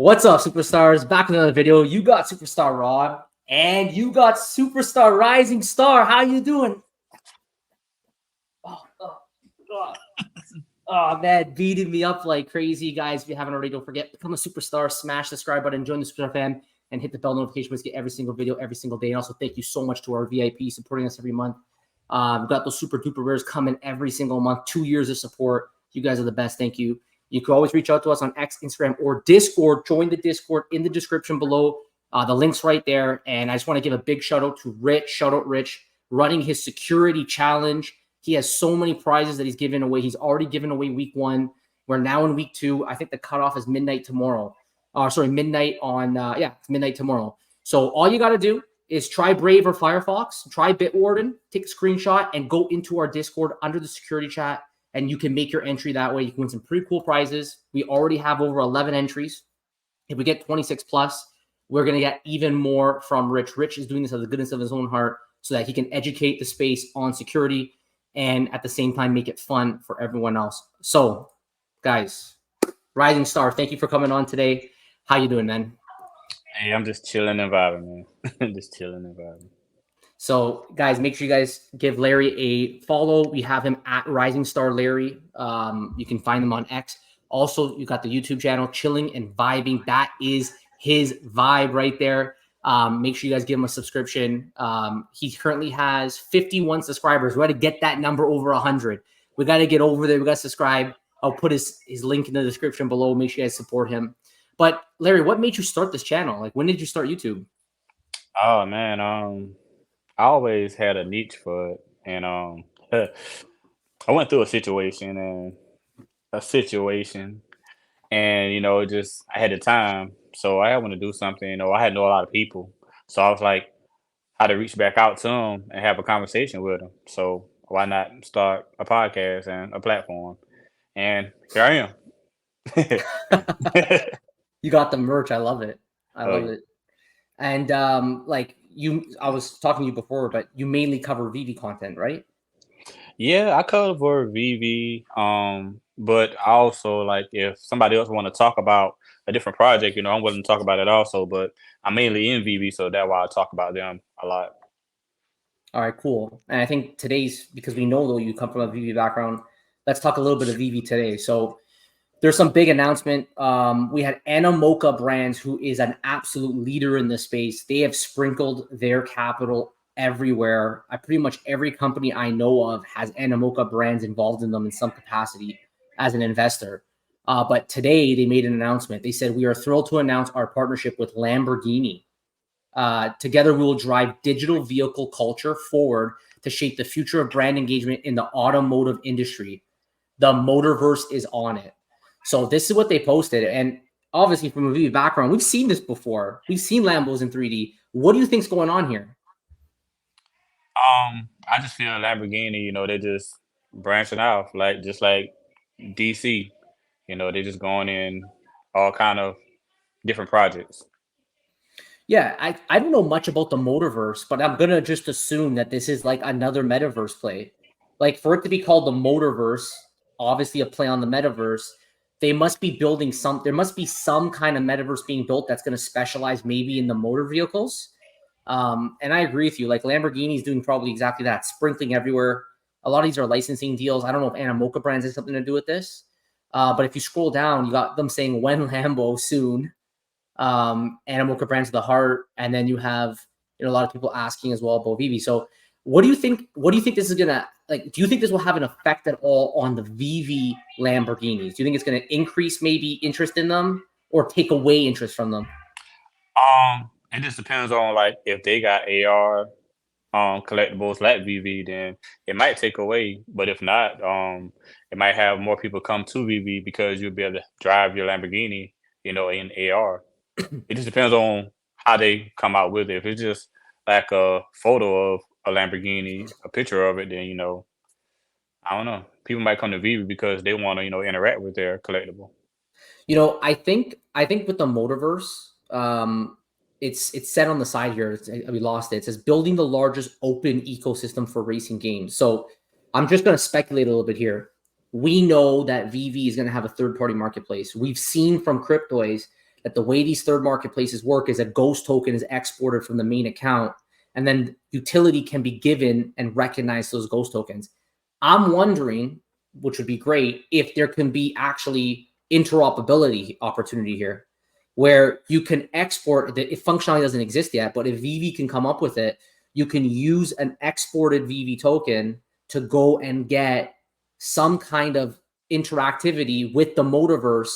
What's up, superstars? Back with another video. You got Superstar Rod and you got Superstar Rising Star. How you doing? Oh, man, beating me up like crazy, guys. If you haven't already, don't forget, become a superstar, smash the subscribe button, join the Superstar fam, and hit the bell notification to get every single video every single day. And also, thank you so much to our VIP supporting us every month. We've got those super duper rares coming every single month. 2 years of support. You guys are the best. Thank you. You can always reach out to us on X, Instagram, or Discord. Join the Discord in the description below. The link's right there. And I just want to give a big shout out to Rich. Shout out Rich, running his security challenge. He has so many prizes that he's giving away. He's already given away week 1. We're now in week 2. I think the cutoff is midnight tomorrow. Midnight on, it's midnight tomorrow. So all you got to do is try Brave or Firefox, try Bitwarden, take a screenshot, and go into our Discord under the security chat, and you can make your entry that way. You can win some pretty cool prizes. We already have over 11 entries. If we get 26 plus, we're going to get even more from Rich. Rich is doing this out of the goodness of his own heart so that he can educate the space on security and at the same time make it fun for everyone else. So, guys, Rising Star, thank you for coming on today. How you doing, man? Hey, I'm just chilling and vibing, man. Just chilling and vibing. So, guys, make sure you guys give Larry a follow. We have him at Rising Star Larry. You can find him on X. Also, you got the YouTube channel, Chilling and Vibing. That is his vibe right there. Make sure you guys give him a subscription. He currently has 51 subscribers. We got to get that number over 100. We got to get over there. We got to subscribe. I'll put his link in the description below. Make sure you guys support him. But Larry, what made you start this channel? Like, when did you start YouTube? Oh man, I always had a niche for it, and I went through a situation, and just I had the time, so I want to do something. I had know a lot of people, so I was like, how to reach back out to them and have a conversation with them. So why not start a podcast and a platform? And here I am. You got the merch. I love it. I love yeah. it. And I was talking to you before, but you mainly cover Veve content, right? Yeah, I cover Veve, but I also like if somebody else want to talk about a different project, I'm willing to talk about it also. But I'm mainly in Veve, so that's why I talk about them a lot. All right, cool. And I think today's, because we know though you come from a Veve background, let's talk a little bit of Veve today. So there's some big announcement. We had Animoca Brands, who is an absolute leader in this space. They have sprinkled their capital everywhere. Pretty much every company I know of has Animoca Brands involved in them in some capacity as an investor. But today they made an announcement. They said, we are thrilled to announce our partnership with Lamborghini. Together, we will drive digital vehicle culture forward to shape the future of brand engagement in the automotive industry. The Motorverse is on it. So this is what they posted. And obviously from a Veve background, we've seen this before. We've seen Lambos in 3D. What do you think's going on here? I just feel Lamborghini, they're just branching off, just like DC. They're just going in all kind of different projects. Yeah, I don't know much about the Motorverse, but I'm going to just assume that this is like another metaverse play. Like for it to be called the Motorverse, obviously a play on the metaverse, they must be building there must be some kind of metaverse being built that's going to specialize maybe in the motor vehicles. And I agree with you. Like Lamborghini's doing probably exactly that, sprinkling everywhere. A lot of these are licensing deals. I don't know if Animoca Brands has something to do with this. But if you scroll down, you got them saying when Lambo soon, Animoca Brands of the heart. And then you have, a lot of people asking as well about Veve. So what do you think? What do you think this is going to, like, do you think this will have an effect at all on the Veve Lamborghinis? Do you think it's going to increase maybe interest in them or take away interest from them? It just depends on like if they got AR collectibles like Veve, then it might take away. But if not, it might have more people come to Veve because you'll be able to drive your Lamborghini, in AR. It just depends on how they come out with it. If it's just like a photo of a Lamborghini, a picture of it, then I don't know. People might come to Veve because they want to, interact with their collectible. I think with the Motorverse, it's set on the side here. We lost it. It says building the largest open ecosystem for racing games. So I'm just going to speculate a little bit here. We know that Veve is going to have a third-party marketplace. We've seen from Cryptoys that the way these third marketplaces work is a ghost token is exported from the main account, and then utility can be given and recognize those ghost tokens. I'm wondering, which would be great, if there can be actually interoperability opportunity here, where you can export the functionality doesn't exist yet, but if Veve can come up with it, you can use an exported Veve token to go and get some kind of interactivity with the Motorverse,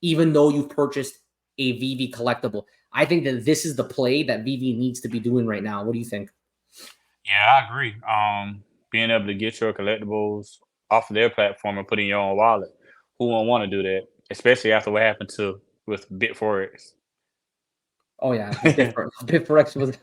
even though you've purchased a Veve collectible. I think that this is the play that Veve needs to be doing right now. What do you think? Yeah, I agree. Being able to get your collectibles off of their platform and put in your own wallet, who won't want to do that? Especially after what happened with Bitforex. Oh yeah, Bitforex was.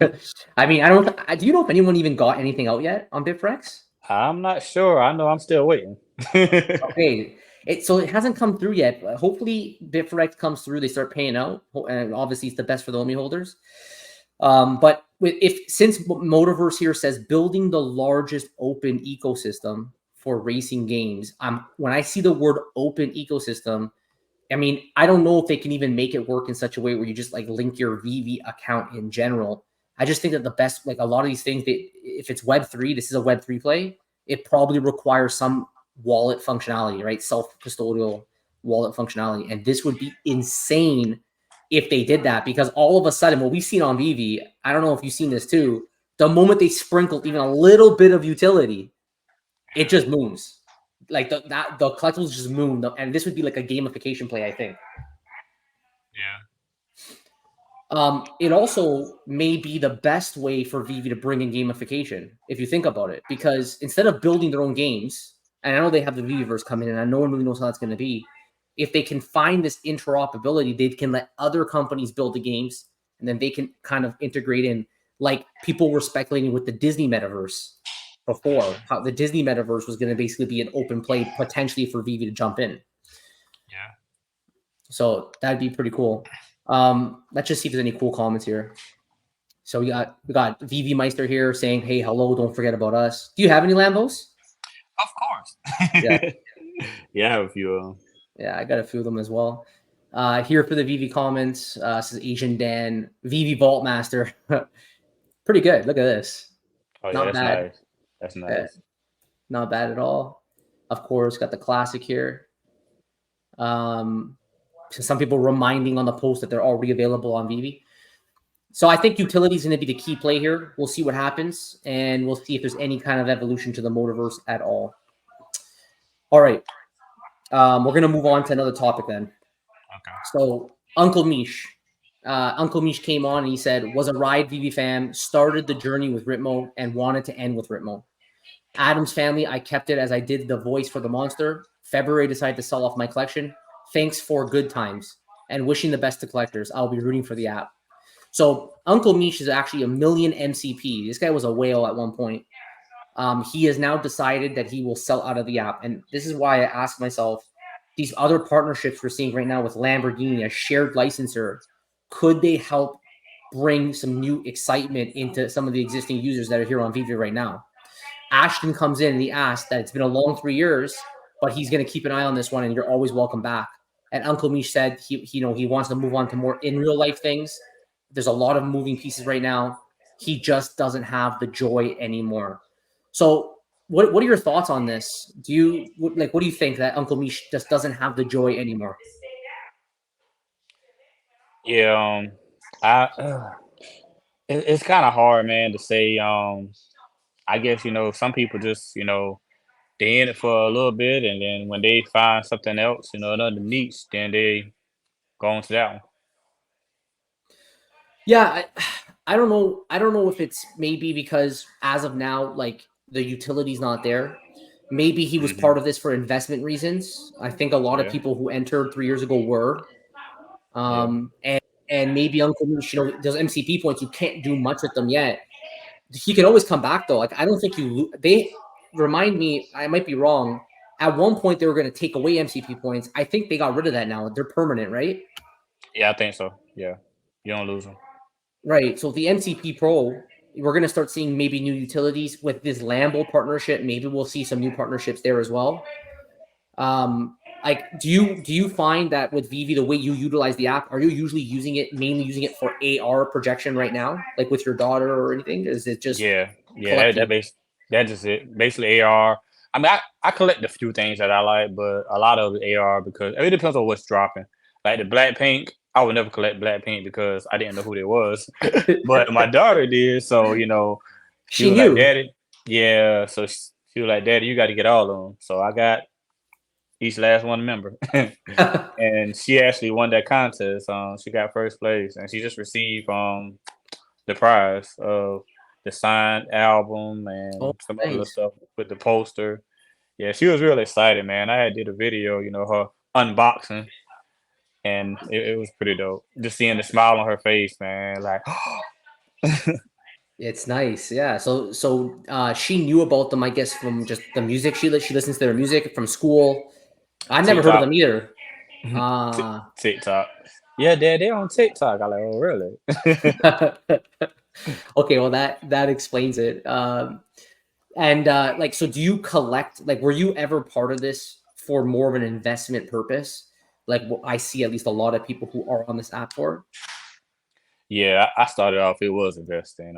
I mean, I don't. Do you know if anyone even got anything out yet on Bitforex? I'm not sure. I know I'm still waiting. Okay, so it hasn't come through yet. But hopefully, Bitforex comes through. They start paying out, and obviously, it's the best for the OMI holders. But since Motorverse here says building the largest open ecosystem for racing games, when I see the word open ecosystem, I mean, I don't know if they can even make it work in such a way where you just like link your Veve account in general. I just think that the best, like a lot of these things, if it's Web3, this is a Web3 play, it probably requires some wallet functionality, right? Self-custodial wallet functionality. And this would be insane if they did that, because all of a sudden, what we've seen on Veve, I don't know if you've seen this too, the moment they sprinkled even a little bit of utility, it just moons. Like the collectibles just moon, and this would be like a gamification play, I think. Yeah. It also may be the best way for Veve to bring in gamification, if you think about it, because instead of building their own games, and I know they have the Veveverse coming in, and no one really knows how that's going to be. If they can find this interoperability, they can let other companies build the games, and then they can kind of integrate in, like people were speculating with the Disney metaverse before, how the Disney metaverse was going to basically be an open play potentially for Veve to jump in. Yeah. So that'd be pretty cool. Let's just see if there's any cool comments here. So we got Veve Meister here saying, "Hey, hello, don't forget about us." Do you have any Lambos? Of course. Yeah. Yeah, I have a few of them. Yeah, I got a few of them as well. Here for the Veve comments, this is Asian Dan, Veve Vault Master. Pretty good. Look at this. Oh yeah, Not that's bad. nice. That's nice. Not bad at all. Of course, got the classic here. So some people reminding on the post that they're already available on Veve. So I think utility is going to be the key play here. We'll see what happens, and we'll see if there's any kind of evolution to the Motorverse at all. All right. We're going to move on to another topic then. Okay. So Uncle Mish. Uncle Mish came on and he said, was a Ride Veve fan, started the journey with Ritmo, and wanted to end with Ritmo. Adam's family, I kept it as I did the voice for the monster. February, decided to sell off my collection. Thanks for good times and wishing the best to collectors. I'll be rooting for the app. So Uncle Mish is actually a million MCP. This guy was a whale at one point. He has now decided that he will sell out of the app. And this is why I ask myself, these other partnerships we're seeing right now with Lamborghini, a shared licensor, could they help bring some new excitement into some of the existing users that are here on Veve right now? Ashton comes in and he asked that it's been a long 3 years, but he's going to keep an eye on this one and you're always welcome back. And Uncle Mish said he wants to move on to more in real life things. There's a lot of moving pieces right now. He just doesn't have the joy anymore. So what are your thoughts on this? What do you think that Uncle Mish just doesn't have the joy anymore? Yeah, it's kind of hard, man, to say. I guess some people just they in it for a little bit, and then when they find something else, another niche, then they go on to that one. Yeah, I don't know. I don't know if it's maybe because as of now, like the utility's not there. Maybe he was part of this for investment reasons. I think a lot of Yeah. people who entered 3 years ago were. Yeah. And maybe Uncle Mish, those MCP points, you can't do much with them yet. He can always come back though. Like I don't think they remind me, I might be wrong. At one point they were going to take away MCP points. I think they got rid of that now. They're permanent, right? Yeah, I think so. Yeah, you don't lose them. Right. So the MCP Pro, we're going to start seeing maybe new utilities with this Lambo partnership. Maybe we'll see some new partnerships there as well. like, do you find that with Veve, the way you utilize the app, are you usually mainly using it for AR projection right now, like with your daughter or anything? Is it just Yeah, yeah, collecting? that's just it. Basically AR. I mean, I collect a few things that I like, but a lot of it AR because it depends on what's dropping. Like the black pink, I would never collect black pink because I didn't know who they was, but my daughter did. So she She was like, knew. "Daddy, yeah." So she was like, "Daddy, you got to get all of them." So I got each last one member, and she actually won that contest. She got first place, and she just received the prize of the signed album Oh, and some other little nice. stuff with the poster. Yeah, she was really excited, man. I had did a video, her unboxing, and it was pretty dope. Just seeing the smile on her face, man. Like, It's nice, yeah. So she knew about them, I guess, from just the music. She listens to their music from school. I never heard of TikTok, them either. Tik Uh TikTok. Yeah, they on TikTok. I like, oh, really? okay, well that explains it. And like, so do you collect? Like, were you ever part of this for more of an investment purpose? Like, what I see at least a lot of people who are on this app for. Yeah, I started off. It was investing,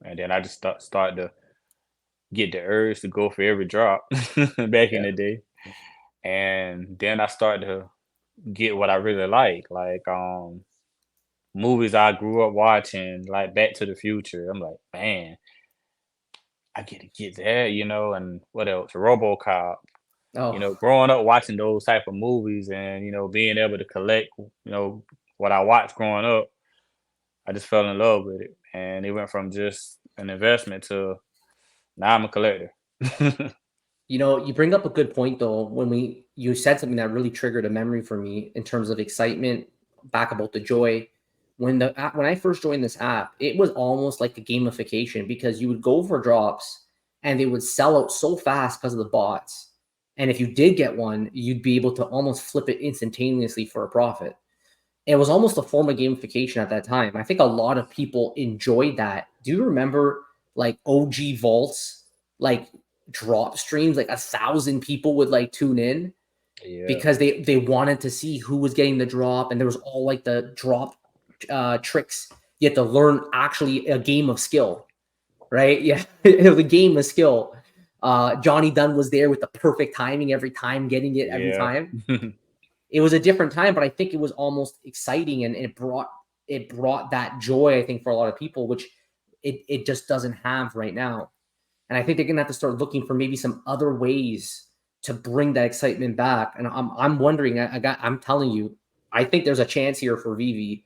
and then I just started to get the urge to go for every drop back in Yeah. the day, and then I started to get what I really like movies I grew up watching, like Back to the Future. I'm like, man, I get to get that, and what else? RoboCop. Oh, Growing up watching those type of movies and being able to collect, what I watched growing up, I just fell in love with it, and it went from just an investment to now I'm a collector. you bring up a good point though. When you said something that really triggered a memory for me in terms of excitement, back about the joy. When I first joined this app, it was almost like a gamification because you would go for drops and they would sell out so fast because of the bots. And if you did get one, you'd be able to almost flip it instantaneously for a profit. It was almost a form of gamification at that time. I think a lot of people enjoyed that. Do you remember like OG vaults, like drop streams, like 1,000 people would like tune in Yeah, because they wanted to see who was getting the drop, and there was all like the drop tricks. You had to learn actually a game of skill, right? Yeah, it was a game of skill. Johnny Dunn was there with the perfect timing every time, getting it every yeah. time. It was a different time, but I think it was almost exciting, and it brought that joy, I think, for a lot of people, which it just doesn't have right now. And I think they're gonna have to start looking for maybe some other ways to bring that excitement back. And I'm wondering, I'm telling you, I think there's a chance here for Vivi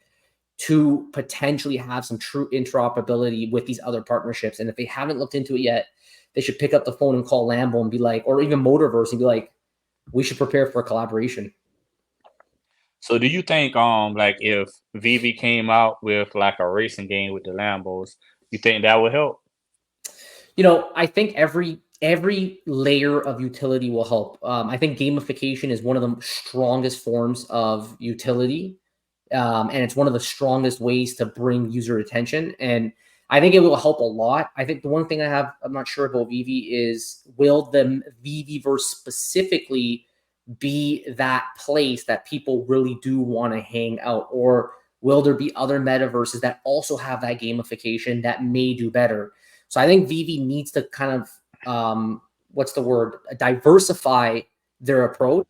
to potentially have some true interoperability with these other partnerships. And if they haven't looked into it yet, they should pick up the phone and call Lambo and be like, or even Motorverse and be like, we should prepare for a collaboration. So do you think like if Vivi came out with like a racing game with the Lambos, you think that would help? I think every layer of utility will help. I think gamification is one of the strongest forms of utility, and it's one of the strongest ways to bring user attention. And I think it will help a lot. I think the one thing I'm not sure about Vivi is, will the Viviverse specifically be that place that people really do want to hang out, or will there be other metaverses that also have that gamification that may do better? So I think Vivi needs to kind of what's the word, diversify their approach.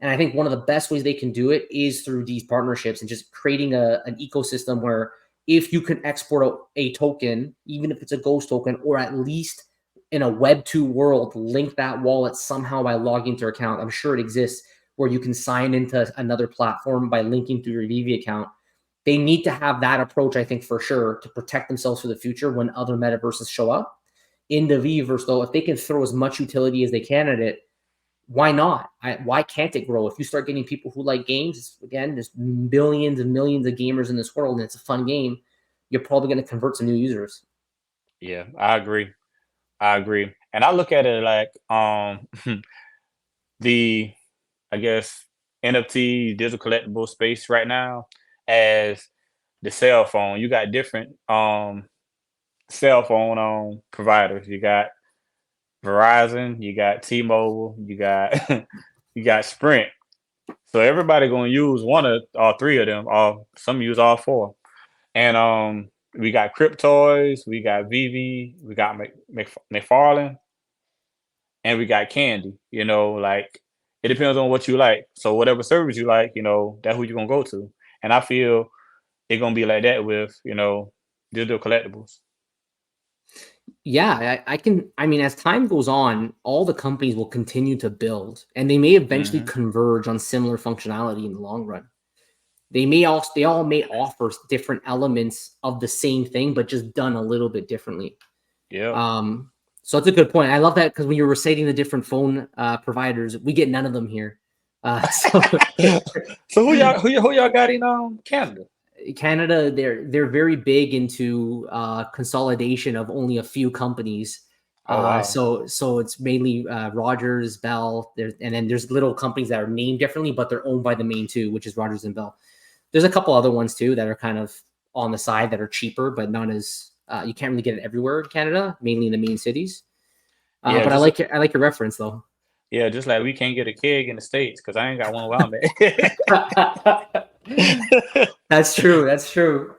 And I think one of the best ways they can do it is through these partnerships and just creating an ecosystem where if you can export a token, even if it's a ghost token, or at least in a Web2 world, link that wallet somehow by logging into your account. I'm sure it exists where you can sign into another platform by linking through your Vivi account. They need to have that approach, I think, for sure, to protect themselves for the future when other metaverses show up. In the Viverse, though, if they can throw as much utility as they can at it, why not? Why can't it grow? If you start getting people who like games, again, there's billions and millions of gamers in this world, and it's a fun game, you're probably going to convert some new users. Yeah, I agree. I agree. And I look at it like the I guess NFT digital collectible space right now as the cell phone. You got different cell phone providers. You got Verizon, you got T-Mobile, you got you got Sprint. So everybody gonna use one of all three of them, or some use all four. And we got Cryptoys, we got Veve, we got McFarlane, and we got Candy. You know, like it depends on what you like. So whatever service you like, you know, that's who you're gonna go to. And I feel it's gonna be like that with, you know, digital collectibles. Yeah, I can. I mean, as time goes on, all the companies will continue to build, and they may eventually Hmm. converge on similar functionality in the long run. They all may offer different elements of the same thing, but just done a little bit differently. Yep. So it's a good point. I love that because when you're reciting the different phone providers, we get none of them here. So So who y'all got in Canada? Canada, they're very big into consolidation of only a few companies. Oh wow. So it's mainly Rogers, Bell, and then there's little companies that are named differently, but they're owned by the main two, which is Rogers and Bell. There's a couple other ones too that are kind of on the side that are cheaper, but not as you can't really get it everywhere in Canada, mainly in the main cities. Yeah, But just I like your reference though. yeah, just like we can't get a keg in the States because I ain't got one where I'm at. That's true. That's true.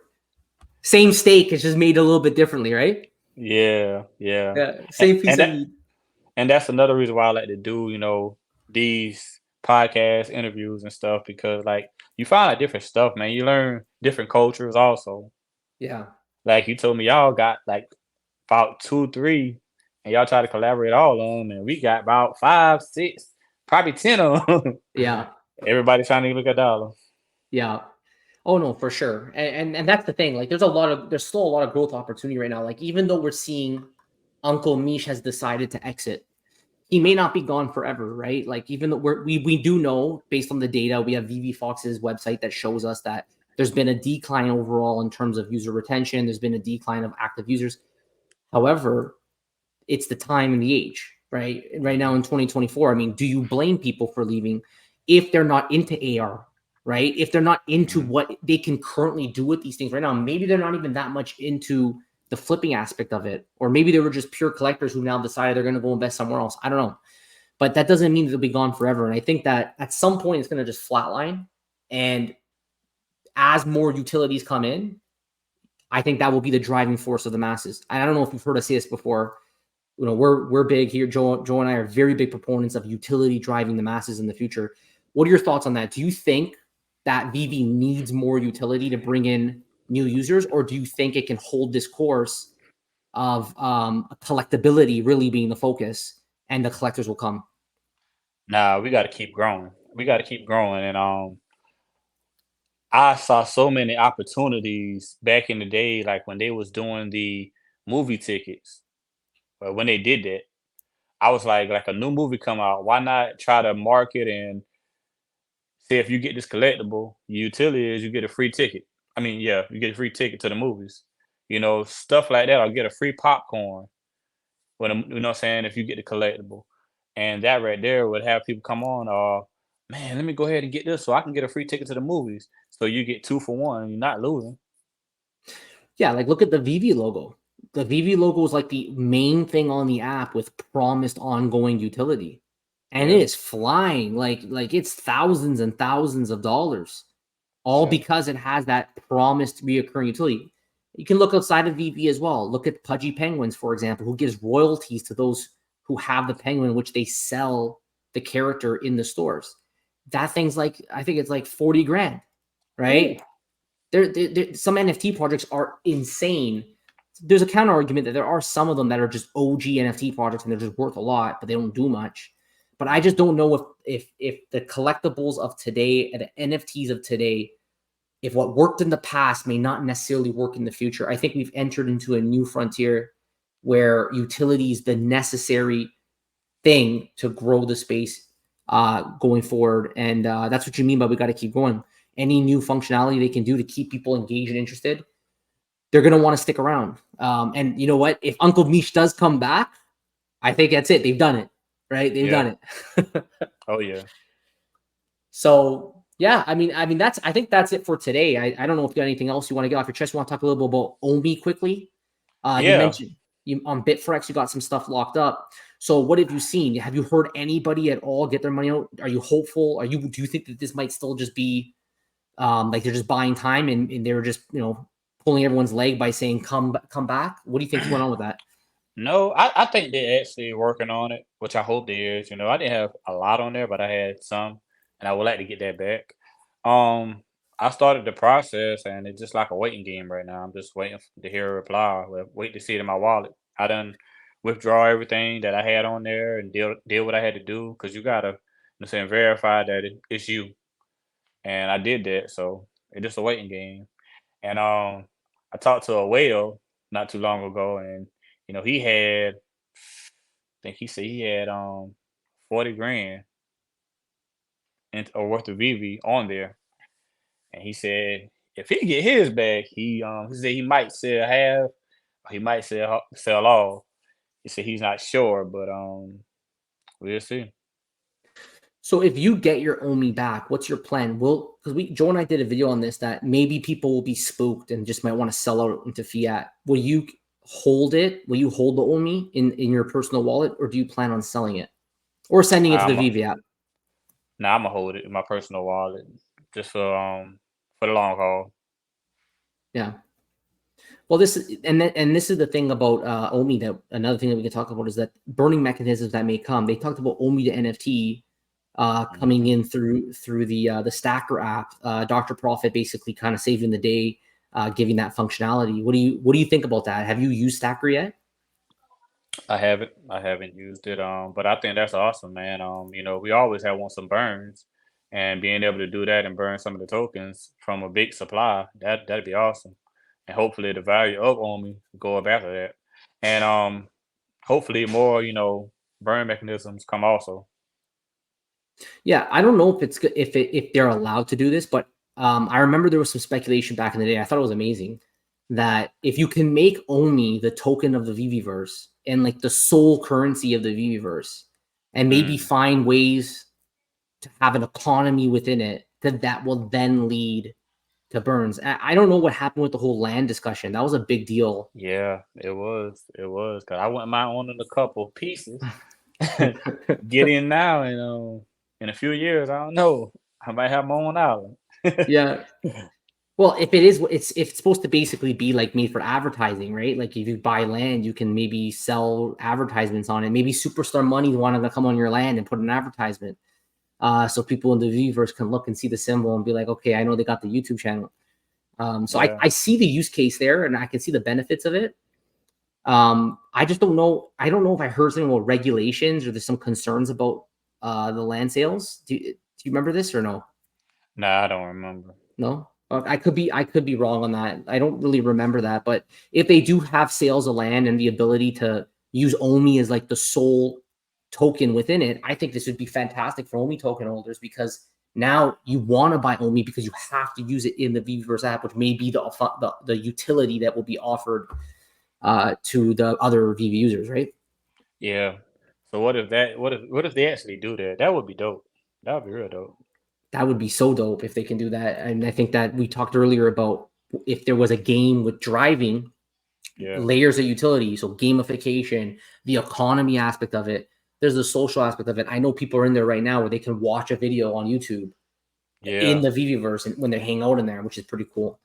Same steak, it's just made a little bit differently, right? Yeah, yeah. Yeah, And, same piece and of that meat. and that's another reason why I like to do, you know, these podcast interviews and stuff because like you find out different stuff, man. You learn different cultures also. Yeah. Like you told me y'all got like about two, three, and y'all try to collaborate all on them, and we got about five, six, probably 10 of them. Yeah. Everybody trying to look at dollar. Yeah. Oh no, for sure. And that's the thing. Like there's still a lot of growth opportunity right now. Like even though we're seeing Uncle Mish has decided to exit, he may not be gone forever, right? Like even though we do know based on the data, we have VV Fox's website that shows us that there's been a decline overall in terms of user retention. There's been a decline of active users. However, it's the time and the age, right? Right now in 2024, I mean, do you blame people for leaving if they're not into AR, right? If they're not into Mhm. what they can currently do with these things right now, maybe they're not even that much into the flipping aspect of it, or maybe they were just pure collectors who now decided they're going to go invest somewhere else. I don't know, but that doesn't mean they'll be gone forever. And I think that at some point it's going to just flatline, and as more utilities come in, I think that will be the driving force of the masses. And I don't know if you've heard us say this before. You know, we're big here. Joe and I are very big proponents of utility driving the masses in the future. What are your thoughts on that? Do you think that Veve needs more utility to bring in new users, or do you think it can hold this course of collectability really being the focus, and the collectors will come? Nah, we got to keep growing. We got to keep growing, and I saw so many opportunities back in the day, like when they was doing the movie tickets. But when they did that, I was like a new movie come out, why not try to market and say if you get this collectible, utility is you get a free ticket. I mean, yeah, you get a free ticket to the movies. You know, stuff like that. I'll get a free popcorn when you know what I'm saying, if you get the collectible. And that right there would have people come on, man, let me go ahead and get this so I can get a free ticket to the movies. So you get two for one, you're not losing. Yeah, like look at the Veve logo. The Veve logo is like the main thing on the app with promised ongoing utility. And it Yeah, is flying like it's thousands and thousands of dollars, all yeah. because it has that promised reoccurring utility. You can look outside of Veve as well. Look at Pudgy Penguins, for example, who gives royalties to those who have the penguin, which they sell the character in the stores. That thing's like, I think it's like 40 grand, Ooh. right? Some NFT projects are insane. There's a counter argument that there are some of them that are just OG NFT projects and they're just worth a lot, but they don't do much. But I just don't know if the collectibles of today and the NFTs of today, if what worked in the past may not necessarily work in the future. I think we've entered into a new frontier where utility is the necessary thing to grow the space going forward. And that's what you mean by we got to keep going. Any new functionality they can do to keep people engaged and interested, they're going to want to stick around. And you know what? If Uncle Mish does come back, I think that's it. They've done it, right? They've Yeah. done it. Oh yeah. So yeah, I think that's it for today. I don't know if you got anything else you want to get off your chest. You want to talk a little bit about Omi quickly? You Yeah. mentioned. on Bitforex, you got some stuff locked up. So what have you seen? Have you heard anybody at all get their money out? Are you hopeful? Do you think that this might still just be like they're just buying time and they were just, pulling everyone's leg by saying come back? What do you think's going on with that? No, I think they're actually working on it, which I hope there is. I didn't have a lot on there, but I had some, and I would like to get that back. Um, I started the process, and it's just like a waiting game right now. I'm just waiting to hear a reply. Wait to see it in my wallet. I done withdraw everything that I had on there and deal what I had to do because you gotta, verify that it's you, and I did that. So it's just a waiting game. And I talked to a whale not too long ago, and he had, I think he said he had 40 grand or worth of VV on there, and he said if he get his back, he said he might sell half, or he might sell all. He said he's not sure, but we'll see. So if you get your OMI back, what's your plan? Because Joe and I did a video on this that maybe people will be spooked and just might want to sell out into fiat. Will you hold it? Will you hold the OMI in your personal wallet, or do you plan on selling it or sending it to the I'm a, Veve app? nah, I'm gonna hold it in my personal wallet just for the long haul. Yeah. Well, this is the thing about OMI, that another thing that we can talk about is that burning mechanisms that may come. They talked about OMI to NFT coming in through the Stacker app. Dr. Profit basically kind of saving the day, giving that functionality. What do you think about that? Have you used Stacker yet? I haven't used it, but I think that's awesome, man. We always have want some burns, and being able to do that and burn some of the tokens from a big supply, that'd be awesome. And hopefully the value of Omi go up after that. And hopefully more, burn mechanisms come also. Yeah, I don't know if it's good if they're allowed to do this, but I remember there was some speculation back in the day. I thought it was amazing that if you can make OMI the token of the Viviverse and like the sole currency of the Viviverse, and maybe Mm, find ways to have an economy within it, that will then lead to burns. I don't know what happened with the whole land discussion. That was a big deal. yeah, it was, cause I wouldn't mind owning a couple pieces. Get in now, and in a few years, I don't know, I might have my own island. Yeah. Well, if it is, if it's supposed to basically be like made for advertising, right? Like if you buy land, you can maybe sell advertisements on it. Maybe Superstar Money wanted to come on your land and put an advertisement, so people in the Viverse can look and see the symbol and be like, okay, I know they got the YouTube channel. So Yeah. I see the use case there, and I can see the benefits of it. I just don't know. I don't know if I heard something about regulations or there's some concerns about the land sales. Do you remember this or no? Nah, I don't remember. No, I could be wrong on that. I don't really remember that, but if they do have sales of land and the ability to use OMI as like the sole token within it, I think this would be fantastic for OMI token holders, because now you want to buy OMI because you have to use it in the Viverse app, which may be the utility that will be offered to the other Vive users, right? Yeah. So what if they actually do that? That would be dope. That would be real dope. That would be so dope if they can do that. And I think that we talked earlier about if there was a game with driving Yeah. layers of utility, so gamification, the economy aspect of it. There's the social aspect of it. I know people are in there right now where they can watch a video on YouTube in Yeah. the Viviverse and when they hang out in there, which is pretty cool.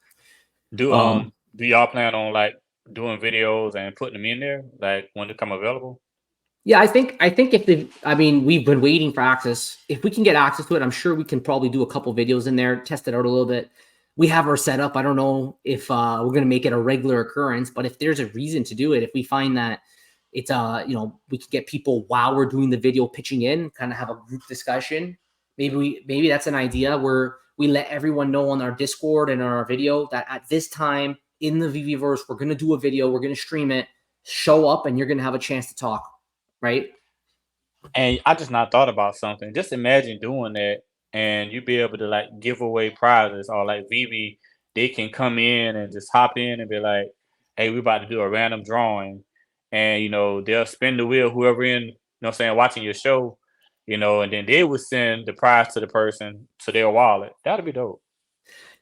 Do Um, do y'all plan on like doing videos and putting them in there like when they come available? yeah, I think if I mean, we've been waiting for access. If we can get access to it, I'm sure we can probably do a couple videos in there, test it out a little bit. We have our setup. I don't know if we're gonna make it a regular occurrence, but if there's a reason to do it, if we find that it's we can get people while we're doing the video pitching in, kind of have a group discussion. Maybe that's an idea where we let everyone know on our Discord and on our video that at this time in the Viviverse, we're gonna do a video, we're gonna stream it, show up, and you're gonna have a chance to talk, right? And I just not thought about something. Just imagine doing that and you be able to like give away prizes or like Vivi, they can come in and just hop in and be like, hey, we about to do a random drawing. And they'll spin the wheel, whoever in, what I'm saying, watching your show, and then they would send the prize to the person to their wallet. That'd be dope.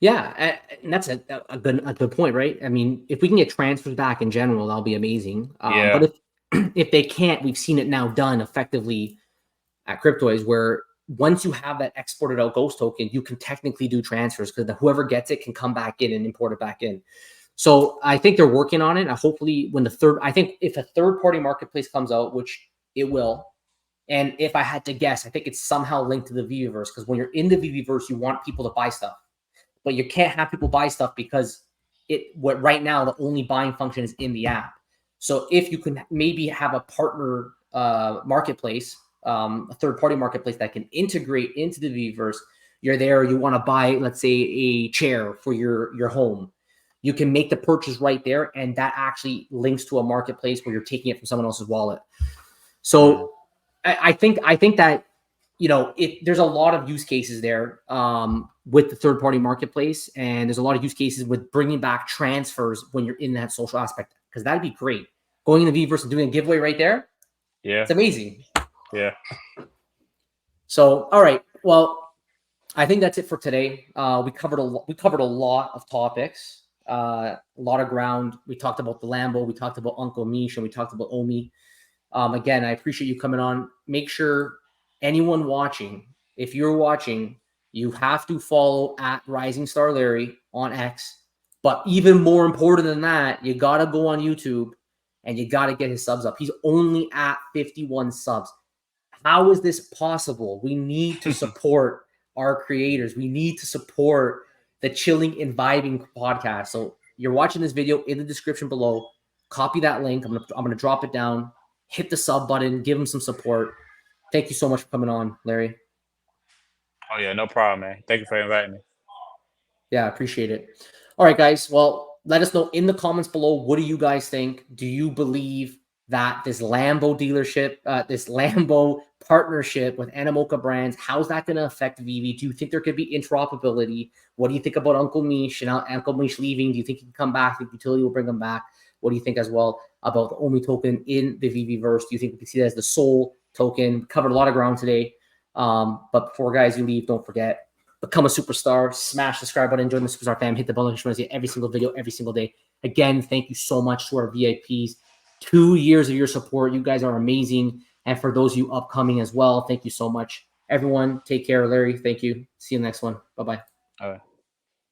Yeah, and that's a good point, right? I mean, if we can get transfers back in general, that'll be amazing. Yeah. But if they can't, we've seen it now done effectively at Cryptoids, where once you have that exported out ghost token, you can technically do transfers because whoever gets it can come back in and import it back in. So I think they're working on it. Hopefully, I think if a third party marketplace comes out, which it will, and if I had to guess, I think it's somehow linked to the Viviverse, because when you're in the Viviverse, you want people to buy stuff, but you can't have people buy stuff because what right now the only buying function is in the app. So if you can maybe have a partner marketplace, a third party marketplace that can integrate into the Viviverse, you're there, you want to buy, let's say, a chair for your home. You can make the purchase right there, and that actually links to a marketplace where you're taking it from someone else's wallet. So I think that, there's a lot of use cases there with the third party marketplace, and there's a lot of use cases with bringing back transfers when you're in that social aspect, because that'd be great. Going in the Vverse and doing a giveaway right there, it's amazing. Yeah. So, all right, well, I think that's it for today. We covered a lot of topics, a lot of ground. We talked about the Lambo, we talked about Uncle Mish, and we talked about Omi. Again, I appreciate you coming on. Make sure anyone watching, if you're watching, you have to follow at Rising Star Larry on X. But even more important than that, you got to go on YouTube and you got to get his subs up. He's only at 51 subs. How is this possible? We need to support our creators. We need to support the Chilling and Vibing podcast. So you're watching this video, in the description below, copy that link. I'm gonna drop it down. Hit the sub button. Give him some support. Thank you so much for coming on, Larry. Oh yeah, no problem, man. Thank you for inviting me. Yeah, I appreciate it. All right, guys. Well, let us know in the comments below. What do you guys think? Do you believe that this Lambo dealership, this Lambo partnership with Animoca brands, how's that going to affect Veve? Do you think there could be interoperability? What do you think about Uncle Mish and Uncle Mish leaving? Do you think he can come back? The utility will bring him back. What do you think as well about the Omi token in the Viviverse? Do you think we can see that as the sole token? Covered a lot of ground today. But before, guys, you leave, don't forget, become a superstar, smash the subscribe button, join the superstar fam, hit the bell notification to see every single video, every single day. Again, thank you so much to our VIPs. 2 years of your support. You guys are amazing. And for those of you upcoming as well, thank you so much. Everyone, take care. Larry, thank you. See you in the next one. Bye-bye. All right.